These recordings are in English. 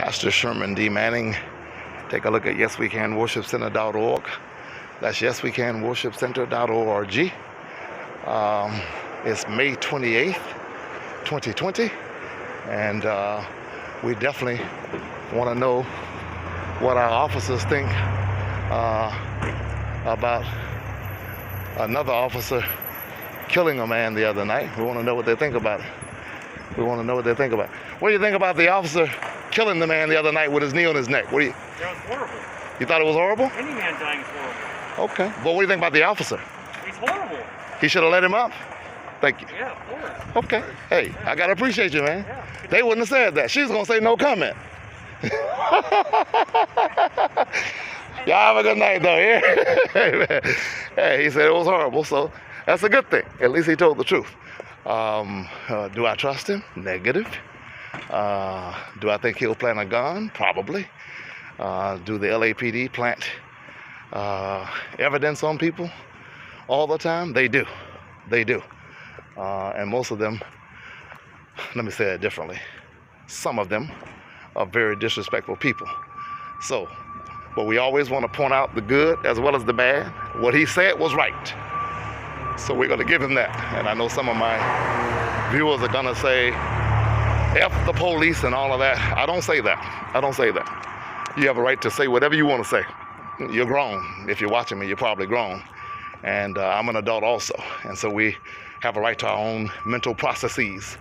Pastor Sherman D.Manning. Take a look at YesWeCanWorshipCenter.org. That's YesWeCanWorshipCenter.org. It's May 28th, 2020, and we definitely want to know what our officers think about another officer killing a man the other night. We want to know what they think about it. What do you think about the officer killing the man the other night with his knee on his neck? That was horrible. You thought it was horrible? Any man dying is horrible. Okay. But what do you think about the officer? He's horrible. He should have let him up? Thank you. Yeah, of course. Okay. Hey, I got to appreciate you, man. Yeah. They wouldn't have said that. She's going to say no comment. Y'all have a good night, though. Yeah. Hey, he said it was horrible, so that's a good thing. At least he told the truth. Do I trust him? Negative. Do I think he'll plant a gun? Probably. Do the LAPD plant evidence on people all the time? They do. And most of them, let me say it differently, some of them are very disrespectful people. So, but we always want to point out the good as well as the bad. What he said was right. So we're going to give him that. And I know some of my viewers are going to say, F the police and all of that. I don't say that. You have a right to say whatever you want to say. You're grown. If you're watching me, you're probably grown. And I'm an adult also. And so we have a right to our own mental processes.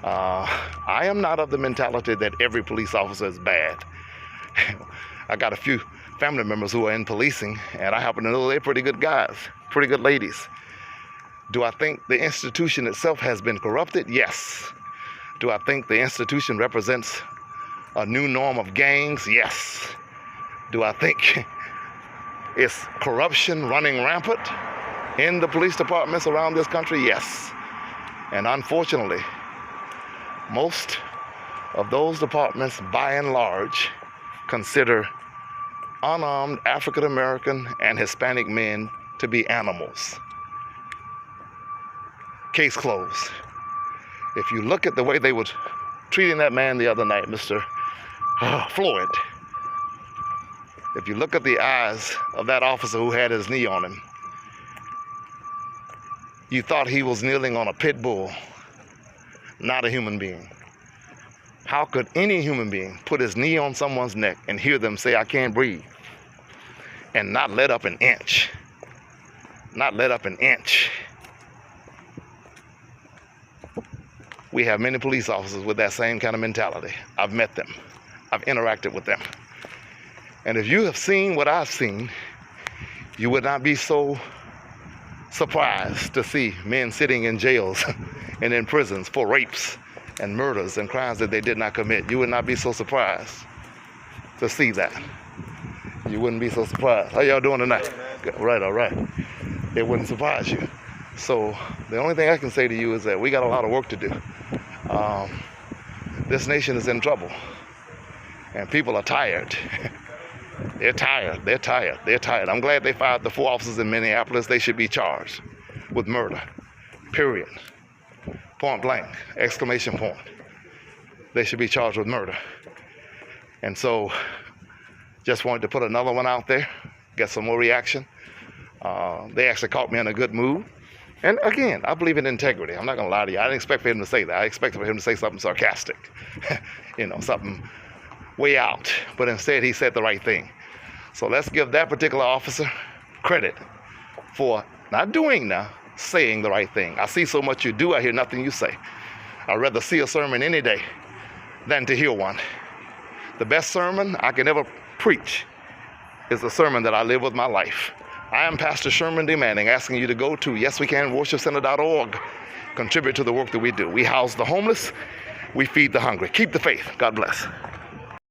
I am not of the mentality that every police officer is bad. I got a few family members who are in policing, and I happen to know they're pretty good guys, pretty good ladies. Do I think the institution itself has been corrupted? Yes. Do I think the institution represents a new norm of gangs? Yes. Do I think it's corruption running rampant in the police departments around this country? Yes. And unfortunately, most of those departments, by and large, consider unarmed African American and Hispanic men to be animals. Case closed. If you look at the way they were treating that man the other night, Mr. Floyd, if you look at the eyes of that officer who had his knee on him, you thought he was kneeling on a pit bull, not a human being. How could any human being put his knee on someone's neck and hear them say, "I can't breathe," and not let up an inch? We have many police officers with that same kind of mentality. I've met them. I've interacted with them. And if you have seen what I've seen, you would not be so surprised to see men sitting in jails and in prisons for rapes and murders and crimes that they did not commit. You would not be so surprised to see that. You wouldn't be so surprised. How y'all doing tonight? All right. It wouldn't surprise you. So the only thing I can say to you is that we got a lot of work to do. This nation is in trouble, and people are tired. They're tired. I'm glad they fired the 4 officers in Minneapolis. They should be charged with murder, period. Point blank, exclamation point. They should be charged with murder. And so just wanted to put another one out there, get some more reaction. They actually caught me in a good mood. And again, I believe in integrity. I'm not going to lie to you. I didn't expect for him to say that. I expected for him to say something sarcastic, something way out. But instead, he said the right thing. So let's give that particular officer credit for not doing now, saying the right thing. I see so much you do, I hear nothing you say. I'd rather see a sermon any day than to hear one. The best sermon I can ever preach is the sermon that I live with my life. I am Pastor Sherman D.Manning, asking you to go to YesWeCanWorshipCenter.org. Contribute to the work that we do. We house the homeless. We feed the hungry. Keep the faith. God bless.